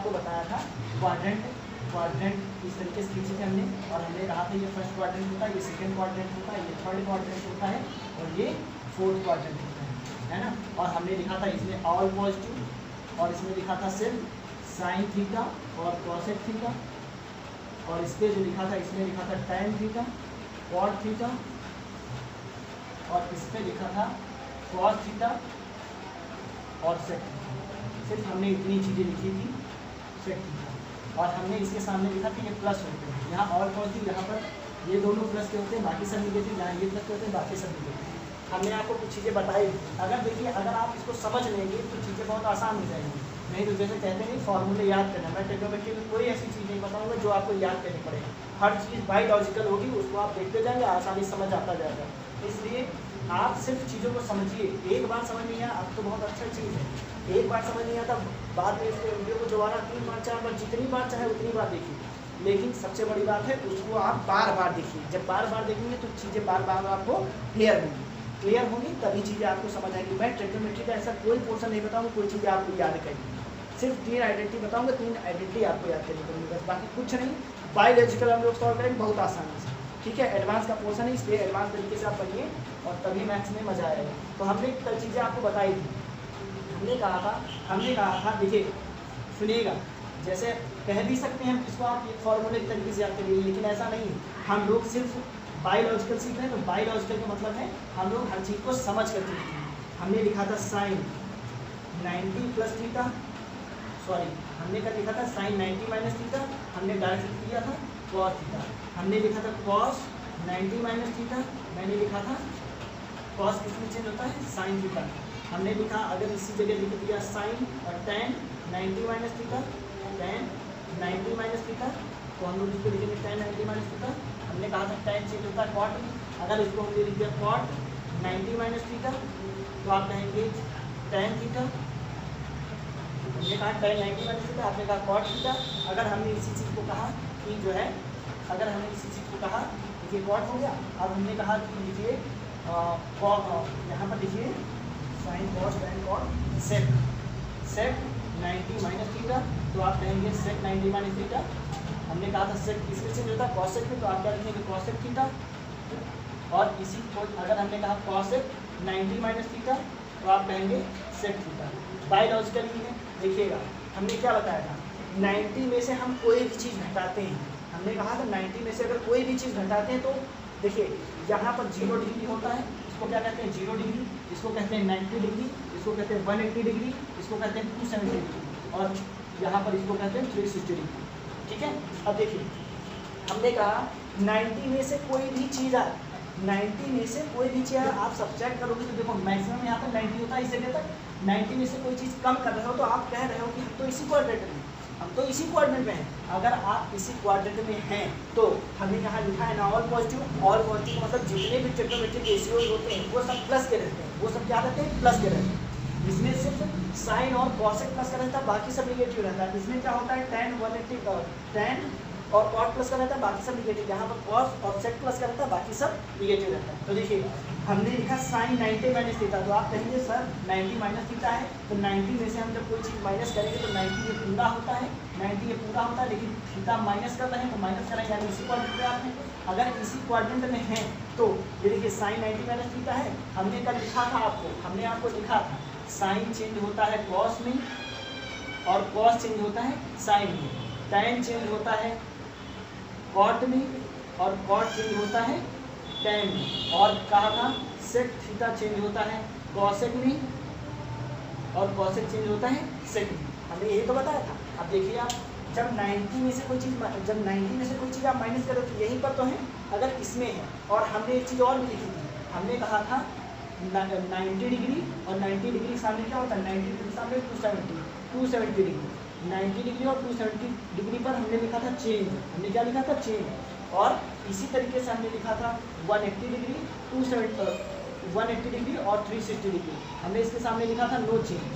आपको बताया था क्वाड्रेंट इस तरीके से खींची थी हमने, और हमने कहा था ये फर्स्ट क्वाड्रेंट होता है, ये सेकंड क्वाड्रेंट होता है, ये थर्ड क्वाड्रेंट होता है, और ये फोर्थ क्वाड्रेंट होता है ना। और हमने लिखा था इसमें ऑल पॉजिटिव, और इसमें लिखा था सिर्फ साइन थीटा और कॉसेक थीटा, और इस पर जो लिखा था इसमें लिखा था टैन थीटा, कॉट थीटा, और इस पर लिखा था कॉस थीटा और सेक थीटा। सिर्फ हमने इतनी चीज़ें लिखी थी, सेक थीटा, और हमने इसके सामने लिखा था ये प्लस होते हैं, यहाँ ऑल पॉजिटिव, यहाँ पर ये दोनों प्लस के होते हैं, बाकी सब निगेटिव, यहाँ ये प्लस के होते हैं, बाकी सब निगेटिव। हमने आपको कुछ चीज़ें बताई। अगर देखिए अगर आप इसको समझ लेंगे तो चीज़ें बहुत आसान हो जाएंगी, नहीं तो जैसे कहते हैं फॉर्मूले याद करना, मैं ट्रिग्नोमेट्री में कोई ऐसी चीज़ नहीं बताऊँगा जो आपको याद करनी पड़ेगी, हर चीज़ बायोलॉजिकल होगी, उसको आप देखते जाएंगे, आसानी समझ आता जाएगा। इसलिए आप सिर्फ चीज़ों को समझिए, एक बार समझ नहीं आया अब तो बहुत अच्छा चीज़ है, एक बार समझ नहीं आता बाद में इसके वीडियो को दोबारा 3 बार 4 बार जितनी बार चाहे उतनी बार देखिए, लेकिन सबसे बड़ी बात है उसको आप बार बार देखिए। जब बार बार देखेंगे तो चीज़ें बार बार आपको क्लियर होंगी तभी चीज़ें आपको समझ आएगी। मैं ट्रिग्नोमेट्री का ऐसा कोई पोर्शन नहीं बताऊँगा, कोई चीज़ें आपको याद करेंगी, सिर्फ 3 आइडेंटिटी बताऊँगा, 3 आइडेंटिटी आपको याद करनी पड़ेगी बस, बाकी कुछ नहीं। बायोलॉजिकल हम लोग सॉल्व करेंगे बहुत आसानी से, ठीक है। एडवांस का पोर्शन है, इसलिए एडवांस तरीके से आप पढ़िए और तभी मैथ्स में मजा आएगा। तो हमने कई चीज़ें आपको बताई थी, हमने कहा था देखिए सुनिएगा, जैसे कह भी सकते हैं हम इसको आप एक फॉर्मूले के तरीके से याद करिए, लेकिन ऐसा नहीं, हम लोग सिर्फ बायोलॉजिकल सीख रहे हैं, तो बायोलॉजिकल का मतलब है हम लोग हर चीज़ को समझ कर सीखते हैं। हमने लिखा था साइन 90 प्लस थीटा, सॉरी हमने क्या लिखा था साइन 90 माइनस थीटा, हमने डायरेक्ट किया था कॉस थीटा। हमने लिखा था कॉस 90 माइनस थीटा, मैंने लिखा था कॉस किसमें चेंज होता है साइन थीटा। हमने लिखा अगर इसी जगह लिख दिया साइन और tan 90 minus theta, tan 90 minus theta, तो हम लोग इसको लिखेंगे टैन 90 माइनस थीटा। हमने कहा था टैन चेंज होता है कॉट में, अगर इसको हमने लिख दिया कॉट 90 माइनस थीटा तो आप कहेंगे टैन थीटा। हमने कहा टैन 90 माइनस थीटा, आपने कहा कॉट थीटा। अगर हमने इसी चीज़ को कहा कि जो है, अगर हमने इसी चीज़ को कहा देखिए कॉट हो गया, अब हमने कहा कि लिखिए यहाँ पर लिखिए sine cos tan cot sec 90 minus theta, तो आप कहेंगे सेक 90 माइनस थीटा। हमने कहा था सेक किसमें चेंज होता है कॉसेक में, तो आप क्या लिखेंगे कॉसेक थीटा। और इसी को अगर हमने कहा कॉसेक 90 माइनस थीटा तो आप कहेंगे सेक थीटा। बायोलॉजिकली है, देखिएगा हमने क्या बताया था 90 में से हम कोई भी चीज़ घटाते हैं, हमने कहा था 90 में से अगर कोई भी चीज़ घटाते हैं तो देखिए यहाँ पर 0 डिग्री होता है, इसको क्या कहते हैं 0 डिग्री, इसको कहते हैं 90 डिग्री, इसको कहते हैं 180 डिग्री, इसको कहते हैं 270 डिग्री, और यहाँ पर इसको कहते हैं 360 डिग्री, ठीक है। अब देखिए हमने कहा 90 में से कोई भी चीज़ 90 में से कोई भी चीज़ आप सब्ट्रैक्ट करोगे तो देखो मैक्सिमम यहाँ पर 90 होता है, इस जगह तक 90 में से कोई चीज़ कम कर रहे हो तो आप कह रहे हो कि हम तो इसी क्वाड्रेंट में हैं, अगर आप इसी क्वाड्रेंट में हैं तो हमने कहा लिखा है ना ऑल पॉजिटिव मतलब जितने भी ट्रिग्नोमेट्रिक रेशियोज होते हैं वो सब प्लस के रहते हैं, वो सब क्या रहते हैं प्लस के रहते हैं। इसमें सिर्फ साइन और कॉसेक प्लस का रहता है, बाकी सब निगेटिव रहता है। इसमें क्या होता है टैन 180 टैन और कॉट प्लस का रहता है, बाकी सब निगेटिव। यहाँ पर कॉस और सेक प्लस का रहता है, बाकी सब निगेटिव रहता है। तो देखिए हमने लिखा साइन 90 माइनस थीटा, तो आप कहेंगे सर 90 माइनस थीटा है, तो 90 में से हम जब कोई चीज़ माइनस करेंगे तो 90 ये पूरा होता है, 90 ये पूरा होता है, लेकिन थीटा माइनस कर रहे हैं तो माइनस करें, यानी इसी क्वाड्रेंट में आप हैं। अगर इसी क्वाड्रेंट में हैं तो ये देखिए साइन 90 माइनस थीटा है, हमने कल लिखा था हमने आपको लिखा था साइन चेंज होता है कॉस में और कॉस चेंज होता है साइन में, टैन चेंज होता है कॉट में और कॉट चेंज होता है टैन में, और कहा था सेक थीटा चेंज होता है कॉसेक में और कॉसेक चेंज होता है सेक में, हमने यही तो बताया था। अब देखिए आप जब 90 में से कोई चीज़ आप माइनस करो तो यहीं पर तो है, अगर इसमें है, और हमने एक चीज़ और भी लिखी थी, हमने कहा था 90 डिग्री और 90 डिग्री के सामने क्या होता है 90 डिग्री के सामने 270 डिग्री, 90 डिग्री और 270 डिग्री पर हमने लिखा था चेंज, हमने क्या लिखा था चेंज। और इसी तरीके से हमने लिखा था 180 डिग्री 180 डिग्री और 360 डिग्री, हमने इसके सामने लिखा था नो चेंज,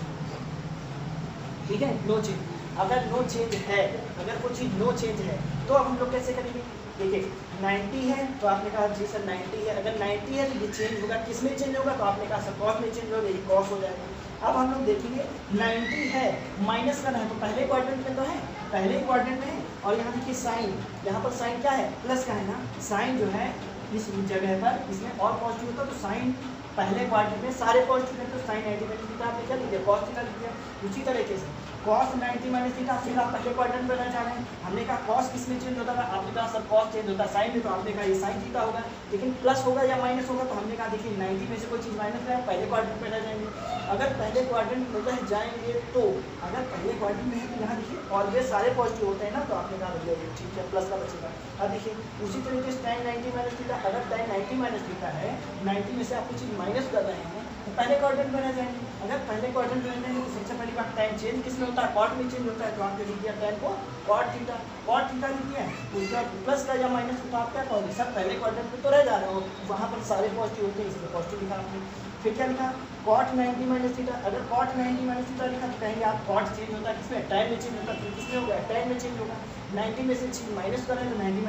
ठीक है नो चेंज। अगर नो चेंज है, अगर कोई चीज़ नो चेंज है तो अब हम लोग कैसे करेंगे, देखिए 90 है तो आपने कहा जी सर 90 है, अगर 90 है तो ये चेंज होगा, किस में चेंज होगा, तो आपने कहा सर कॉस में चेंज होगा, ये कॉस हो जाएगा। अब हम लोग देखेंगे 90 है, माइनस करना है तो पहले क्वाड्रेंट में तो है, पहले क्वाड्रेंट में है, और यहाँ देखिए साइन, यहाँ पर साइन क्या है, प्लस का है ना, साइन जो है इस जगह पर इसमें और पॉजिटिव होता है, तो साइन पहले क्वाड्रेंट में सारे पॉजिटिव है, तो साइन 90 माइनस थीटा आपने क्या लिख दिया, कॉस थीटा लिख दिया। उसी तरीके से कॉस 90 माइनस थीटा, फिर आप पहले क्वाड्रेंट में रहना चाह रहे हैं, हमने कहा कॉस किस में चेंज होता है, आपने कहा सर कॉस चेंज होता है साइन में, तो आपने कहा ये साइन थीटा होगा, लेकिन प्लस होगा या माइनस होगा, तो हमने कहा देखिए 90 में से कोई चीज़ माइनस है, पहले क्वाड्रेंट में रह जाएंगे। अगर पहले क्वाड्रेंट में रह जाएंगे तो अगर पहले क्वाड्रेंट में है तो यहाँ देखिए और ये सारे पॉजिटिव होते हैं ना, तो आपने कहा भैया ये ठीक है प्लस का बचेगा। अब देखिए उसी तरीके से tan 90 माइनस थीटा, अगर tan 90 माइनस थीटा है, 90 में से आप कुछ चीज़ माइनस कर रहे हैं तो पहले क्वाड्रेंट में रह जाएंगे। अगर पहले क्वाड्रेंट में रह जाएंगे तो सबसे पहली बात tan चेंज किस में होता है, कॉट में चेंज होता है, तो आपने लिख दिया tan को कॉट थीटा, कॉट थीटा लिख दिया। उसके बाद प्लस का या माइनस का, तो आप क्या कहोगे, सब पहले क्वाड्रेंट में तो रह जा रहे हो, वहाँ पर सारे पॉजिटिव होते हैं इसलिए पॉजिटिव लिखा आपने। फिर क्या लिखा, cot 90 माइनस थीटा, अगर cot 90 माइनस थीटा लिखा तो कहेंगे आप cot चेंज होता है किसमें, tan में चेंज होता है, किसमें होगा, tan में चेंज होगा। 90 में से चीज माइनस करें तो 90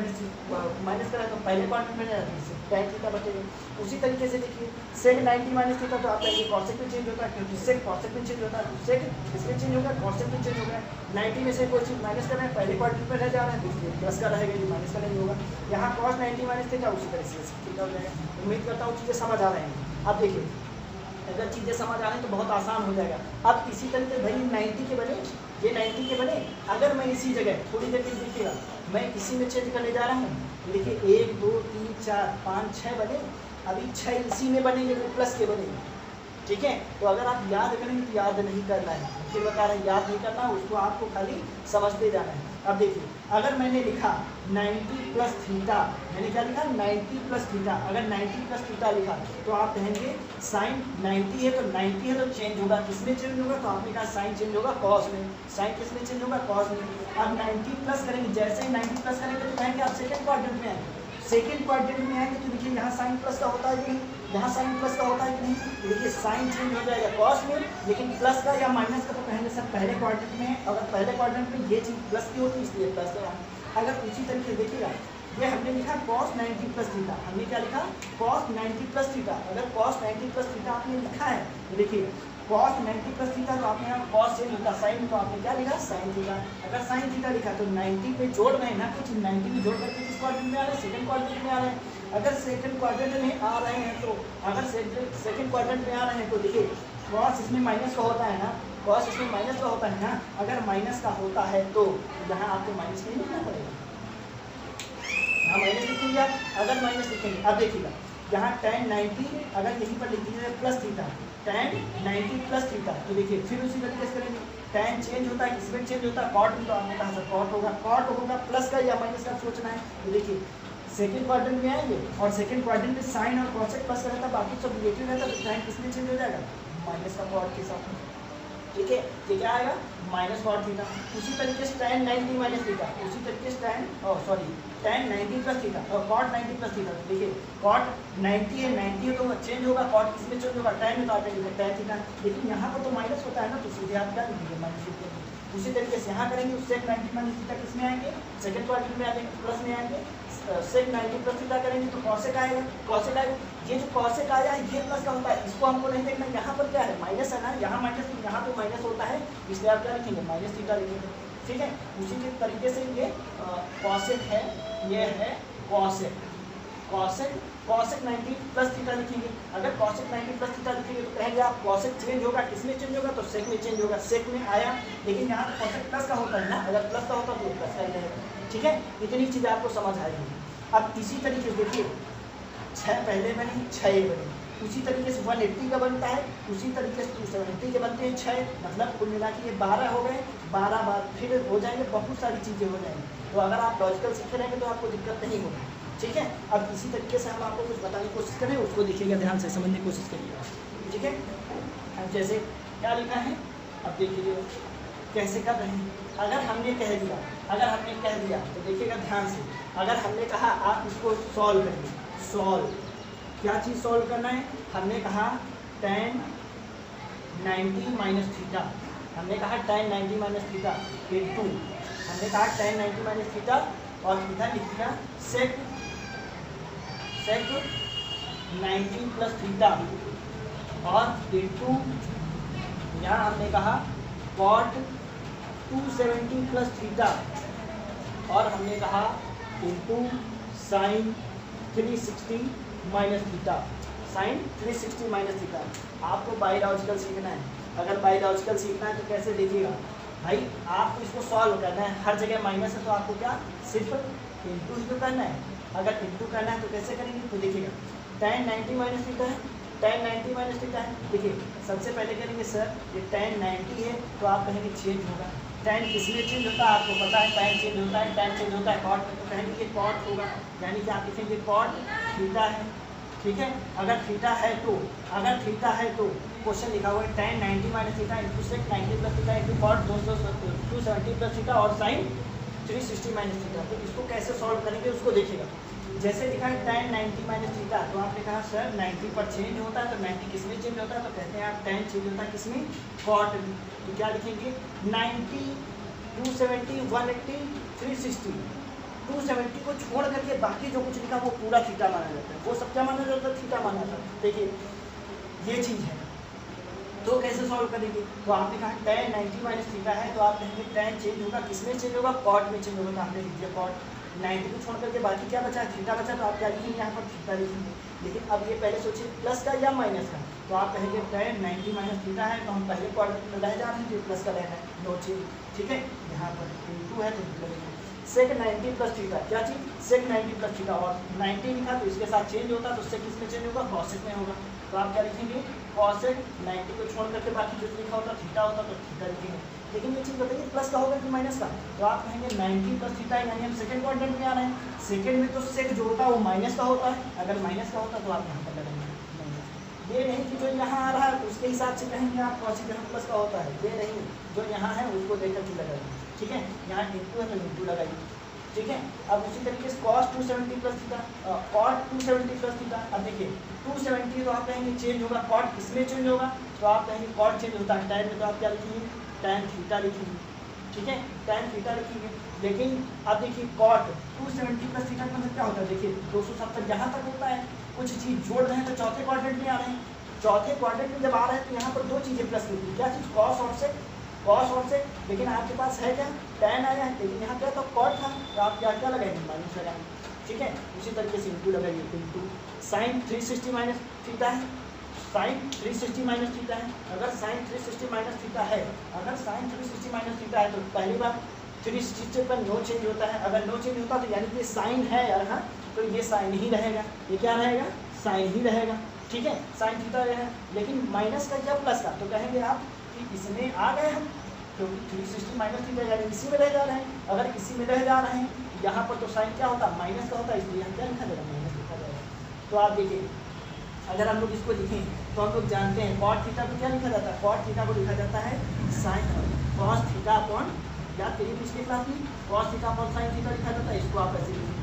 माइनस करें तो पहले क्वाड्रेंट में जाती है, tan थीटा बचेगा। उसी तरीके से देखिए sec 90 माइनस थीटा, तो आप कहेंगे cosec में चेंज होता है, क्योंकि sec cosec में चेंज होता है, तो sec इसमें चेंज होगा, cosec में चेंज होगा। 90 में से कोई चीज़ माइनस कर रहे हैं, पहले क्वाड्रेंट में रह जा रहा है, तो इसलिए प्लस का रहेगा, ये माइनस का नहीं होगा। यहाँ cos 90 माइनस थीटा, उसी तरह से थीटा हो जाएगा। उम्मीद करता हूँ चीज़ें समझ आ रहे हैं। अब देखिए अगर चीज़ें समझ आ रही हैं तो बहुत आसान हो जाएगा। अब इसी तरीके भाई 90 के बने, ये 90 के बने, अगर मैं इसी जगह थोड़ी देर के देखिएगा मैं इसी में चेंज करने जा रहा हूँ, देखिए 1 2 3 4 5 6 बने, अभी 6 इसी में बनेंगे तो प्लस के बनेंगे, ठीक है। तो अगर आप याद करेंगे तो याद नहीं करना है, फिर बता रहे हैं याद नहीं करना, उसको आपको खाली समझते जाना है। अब देखिए अगर मैंने लिखा 90 प्लस थीटा, मैंने क्या लिखा 90 प्लस थीटा, अगर 90 प्लस थीटा लिखा तो आप कहेंगे साइन 90 है तो 90 है तो चेंज होगा, किसमें चेंज होगा, तो आपने कहा साइन चेंज होगा कॉस में, साइन किसमें चेंज होगा, कॉस में। अब 90 प्लस करेंगे, जैसे ही 90 प्लस करेंगे तो कहेंगे आप सेकेंड क्वाड्रेंट में आएंगे, सेकेंड क्वाड्रेंट में आएंगे तो देखिए यहाँ साइन प्लस का होता है कि नहीं, यहाँ साइन प्लस का होता है कि नहीं, तो देखिए साइन चेंज हो जाएगा कॉस में, लेकिन प्लस का या माइनस का तो कहेंगे सर पहले क्वाड्रेंट में है, अगर पहले क्वाड्रेंट में ये चीज़ प्लस की होती है इसलिए प्लस का। अगर उसी तरीके देखिएगा ये हमने लिखा cos 90 प्लस थीटा, हमने क्या लिखा cos 90 प्लस थीटा, अगर cos 90 प्लस थीटा आपने लिखा है तो देखिए cos 90 प्लस थीटा, तो आपने यहाँ cos से लिखा साइन, तो आपने क्या लिखा साइन थीटा। अगर साइन थीटा लिखा तो 90 पे जोड़ रहे हैं ना कुछ, 90 में जोड़ करके किस क्वाड्रेंट में आ रहे हैं, सेकंड क्वाड्रेंट में आ रहे हैं। अगर सेकंड क्वाड्रेंट में आ रहे हैं तो अगर सेकंड क्वाड्रेंट में आ रहे हैं तो देखिए cos इसमें माइनस का होता है ना, cos इसमें माइनस का होता है ना, अगर माइनस का होता है तो यहाँ आपको माइनस नहीं लिखना पड़ेगा, यहाँ माइनस लिखेंगे आप, अगर माइनस लिखेंगे। अब देखिएगा यहाँ tan 90 अगर यहीं पर लिख दीजिए plus theta, tan 90 plus theta, तो देखिए फिर उसी तरीके से करेंगे, tan चेंज होता है किसमें चेंज होता है, कॉट में, तो आपने कहा सर कॉट होगा, कॉट होगा प्लस का या माइनस का सोचना है। तो देखिए सेकंड क्वाड्रेंट में आएंगे और सेकंड क्वाड्रेंट में साइन और कॉसेक प्लस का रहता है, बाकी सब नेगेटिव रहता है, तो साइन किसमें चेंज हो जाएगा, माइनस का कॉट के साथ, ठीक है। ये क्या आएगा माइनस कॉट थीटा। उसी तरीके से tan 90 माइनस थीटा, उसी तरीके से tan 90 प्लस थीटा और cot 90 प्लस थीटा, तो देखिए cot 90 है तो चेंज होगा, cot किसमें चेंज होगा, tan में, तो आप लिखेंगे tan थीटा, लेकिन यहाँ पर तो माइनस होता है ना, तो सीधे आप क्या लिखेंगे माइनस लिखेंगे। उसी तरीके से यहाँ करेंगे, sec 90 माइनस थीटा किसमें आएंगे, सेकंड क्वाड्रेंट में आएंगे, प्लस में आएंगे, sec 90 प्लस थीटा करेंगे तो cosec आएगा, cosec आएगा। ये जो cosec आया है ये प्लस का होता है, इसको हमको नहीं देखना, यहाँ पर क्या है माइनस है ना, यहाँ माइनस, यहाँ तो माइनस होता है, इसलिए आप क्या लिखेंगे माइनस थीटा लिखेंगे, ठीक है। उसी के तरीके से ये cosec है, ये है cosec, cosec 90 प्लस थीटा लिखेंगे। अगर cosec 90 प्लस थीटा लिखेंगे तो कहेंगे आप cosec चेंज होगा, किसमें चेंज होगा, तो sec में चेंज होगा, sec में आया, लेकिन यहाँ तो cosec प्लस का होता है ना, अगर प्लस का होता तो प्लस का ही रहेगा, ठीक है। इतनी चीज़ें आपको समझ आएगी। अब इसी तरीके से देखिए 6 पहले बने, 6 बने, उसी तरीके से 180 का बनता है, उसी तरीके से 270 के बनते हैं 6, मतलब कुल मिला के ये 12 हो गए, 12 बार फिर हो जाएंगे, बहुत सारी चीज़ें हो जाएंगी। तो अगर आप लॉजिकल सीखे रहेंगे तो आपको दिक्कत नहीं होगी, ठीक है। अब इसी तरीके से हम आपको कुछ बताने की कोशिश करें, उसको देखिएगा, ध्यान से समझने की कोशिश करिएगा, ठीक है। अब जैसे क्या लिखा है, अब देखिए कैसे कर रहे हैं। अगर हमने कह दिया तो देखिएगा ध्यान से, अगर हमने कहा आप इसको सॉल्व करिए, सॉल्व क्या चीज़ सॉल्व करना है, हमने कहा tan 90 माइनस थीटा, हमने कहा tan 90 माइनस थीटा इंटू, हमने कहा tan 90 माइनस थीटा, और इधर लिख दिया sec 90 प्लस थीटा और इंटू यहाँ हमने कहा कॉट 270 प्लस थीटा और हमने कहा into sine 360 minus theta, sine 360 minus theta. आपको बायोलॉजिकल सीखना है, अगर बायोलॉजिकल सीखना है तो कैसे देखिएगा भाई, आपको इसको सॉल्व करना है, हर जगह माइनस है तो आपको क्या सिर्फ इंटू ही तो करना है। अगर इंटू करना है तो कैसे करेंगे, तो देखिएगा tan 90 माइनस थीटा है, tan 90 माइनस थीटा है। देखिए सबसे पहले करेंगे सर ये tan 90 है तो आप कहेंगे चेंज होगा, tan किस में चेंज होता है आपको पता है, tan चेंज होता है, tan चेंज होता है कॉट में, तो कहेंगे ये कॉट होगा, यानी कि आप लिखेंगे कॉट थीटा है, ठीक है। अगर थीटा है तो, अगर थीटा है तो क्वेश्चन लिखा हुआ है tan 90 minus theta into sec 90 plus theta into cot 270 plus theta और साइन 360 माइनस थीटा। तो इसको कैसे सॉल्व करेंगे उसको देखिएगा। जैसे लिखा है tan 90 माइनस थीटा, तो आपने कहा सर 90 पर चेंज होता है तो 90 किस में चेंज होता है, तो कहते हैं आप tan चेंज होता है किसमें, कॉट में। तो क्या लिखेंगे 90 270 180 360, 270 को छोड़ करके बाकी जो कुछ लिखा वो पूरा थीटा माना जाता है, वो सब क्या माना जाता है, थीटा माना जाता है। देखिए ये चीज़ है, तो कैसे सॉल्व करेंगे, तो आपने कहा tan 90 माइनस थीटा है तो आप कहेंगे tan चेंज होगा किसमें चेंज होगा, कॉट में चेंज होगा। तो आपने लिख दिया कॉट, 90 को छोड़ करके बाकी क्या बचा, थीटा बचा, तो आप क्या लिखेंगे यहाँ पर थीटा लिखेंगे। लेकिन अब ये पहले सोचिए प्लस का या माइनस का, तो आप कहेंगे tan 90 माइनस थीटा है तो हम पहले क्वाड्रेंट में रह जा रहे हैं तो प्लस का रहना है, नो चेंज, ठीक है। यहाँ पर इंटू है तो लगेगा सेक 90 प्लस थीटा, क्या चीज़ सेक 90 प्लस थीटा, और 90 लिखा तो इसके साथ चेंज होता तो सेक किसमें चेंज होगा, कॉसेक में होगा। तो आप क्या लिखेंगे कॉसेक 90 को छोड़ करके बाकी जो लिखा होता थीटा होता तो थीटा लिखेंगे। लेकिन ये चीज़ बताइए प्लस का होगा कि माइनस का, तो आप कहेंगे 90 प्लस थीटा, यानी हम सेकंड क्वाड्रेंट में आ रहे हैं, सेकंड में तो सेक जो होता है वो माइनस का होता है, अगर माइनस का होता तो आप यहाँ पर लगाएंगे माइनस। ये नहीं कि जो यहाँ आ रहा है उसके हिसाब से कहेंगे आप कॉसेक यहाँ प्लस का होता है, ये नहीं, जो यहाँ है उसको देख करके लगाइए, ठीक है। यहाँ इंटू है तो इंटू लगाइए, ठीक है। अब उसी तरीके से cos 270 plus theta, cot 270 plus theta. अब देखिए 270 तो आप कहेंगे चेंज होगा, cot किसमें चेंज होगा, तो आप कहेंगे cot चेंज होता है tan में, तो आप क्या लिखेंगे tan थीटा लिखेंगे, ठीक है, tan थीटा लिखेंगे। लेकिन अब देखिए cot 270 प्लस थीटा का मतलब क्या होता है, देखिए 270 जहाँ तक होता है, कुछ चीज़ जोड़ रहे हैं तो चौथे क्वाड्रेंट में आ रहे हैं, चौथे क्वाड्रेंट में जब आ रहे हैं तो यहाँ पर दो चीज़ें प्लस होती है, क्या चीज़ cos और sec, cos और sec। लेकिन आपके पास है क्या tan आया है, लेकिन यहाँ क्या था cot था, तो आप क्या क्या लगाएंगे माइनस लगाएंगे, ठीक है। उसी तरीके से इंटू लगाइए, इंटू साइन 360 माइनस थीटा है, साइन 360 माइनस थीटा है। अगर साइन 360 माइनस थीटा है, अगर साइन 360 माइनस थीटा है तो पहली बार 360 पर नो चेंज होता है, अगर नो चेंज होता तो यानी कि साइन है यार, हाँ तो ये साइन ही रहेगा, ये क्या रहेगा साइन ही रहेगा, ठीक है, साइन थीटा रहेगा। लेकिन माइनस का या प्लस का, तो कहेंगे आप कि इसमें आ गए हम, क्योंकि 360 माइनस थीटा यानी इसी में रह जा रहे हैं, अगर इसी में रह जा रहे हैं यहाँ पर तो साइन क्या होता है माइनस का होता है, इसलिए हम क्या लिखा जाएगा माइनस लिखा जाएगा। तो आप देखिए अगर हम लोग इसको लिखें तो हम लोग जानते हैं कॉट थीटा को क्या लिखा जाता है, कॉट थीटा को लिखा जाता है साइन कॉस थीटा अपॉन, याद करिए पिछले क्लास में cos theta upon sine theta लिखा जाता है, इसको आप ऐसे लिखें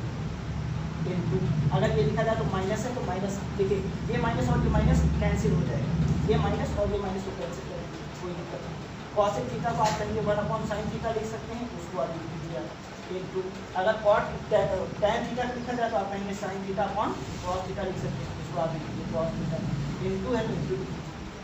इंटू, अगर ये लिखा जाए तो माइनस है तो माइनस, देखिए ये माइनस और ये माइनस कैंसिल हो जाएगा, ये माइनस और ये माइनस को कैंसिल करेंगे, कोई दिक्कत नहीं। कॉसेक थीटा को आप कहेंगे 1 अपॉन साइन थीटा लिख सकते हैं, उसको आप लिख दीजिए इंटू, अगर कॉट tan थीटा लिखा जाए तो आप कहेंगे sine theta upon cos theta लिख सकते हैं, उसको आप लिख दीजिए कॉस थीटा इंटू है तो इंटू,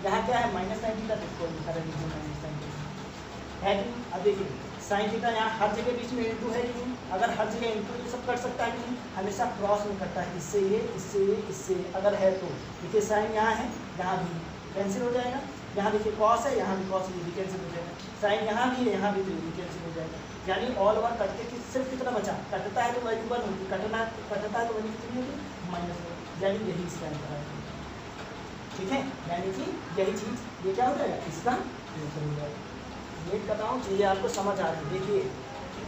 यहाँ क्या है माइनस साइन थीटा, तो इसको लिखा रहेगा माइनस साइन थीटा है कि नहीं। अब देखिए साइन थीटा यहाँ हर जगह बीच में इंटू है कि नहीं, अगर हर जगह इंटू ये सब कर सकता है कि नहीं, हमेशा क्रॉस में करता है, इससे ये इससे ये इससे ये, अगर है तो देखिए साइन यहाँ है यहाँ भी कैंसिल हो जाएगा, यहाँ देखिए कॉस है यहाँ भी कॉस, ये भी कैंसिल हो जाएगा, साइन यहाँ भी है यहाँ भी तो ये भी कैंसिल हो जाएगा, यानी ऑल ओवर कट के सिर्फ कितना बचा, कटता है तो वैल्यू 1 होगी, कटता है तो वैल्यू कितनी होगी -1, यानी यही इसका आंसर है, ठीक है। यानी कि यही चीज़ ये क्या हो जाएगा इसका आंसर हो जाएगा। वेट करता हूँ चीज़ें आपको समझ आ रही है। देखिए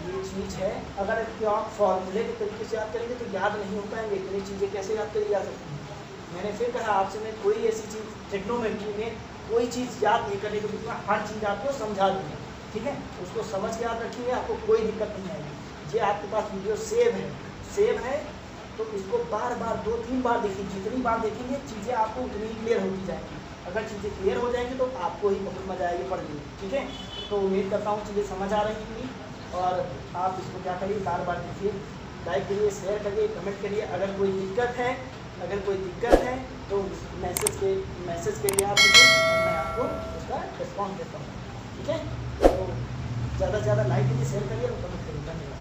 ये चीज़ है, अगर आप फॉर्मूले के तरीके से याद करेंगे तो याद नहीं हो पाएंगे, इतनी चीज़ें कैसे याद करी जा सकती हैं। मैंने फिर कहा आपसे, मैं कोई ऐसी चीज़ ट्रिग्नोमेट्री में कोई चीज़ याद नहीं करने के बीच में हर चीज़ आपको समझा दूँगा, ठीक है, उसको समझ के याद रखिए, आपको कोई दिक्कत नहीं आएगी। ये आपके पास वीडियो सेव है तो इसको बार बार 2-3 बार देखिए, जितनी बार देखेंगे चीज़ें आपको उतनी क्लियर होती जाएंगी, अगर चीज़ें क्लियर हो जाएंगी तो आपको ही बहुत मजा आएगी पढ़ने, ठीक है। तो उम्मीद करता हूँ चीज़ें समझ आ रही होंगी, और आप इसको क्या करिए बार बार देखिए, लाइक करिए, शेयर करिए, कमेंट करिए। अगर कोई दिक्कत है तो मैसेज करिए आप मुझे, मैं आपको उसका रिस्पॉन्स देता हूँ। ठीक है, तो ज़्यादा से ज़्यादा लाइक कीजिए, शेयर करिए और कमेंट करिए। धन्यवाद।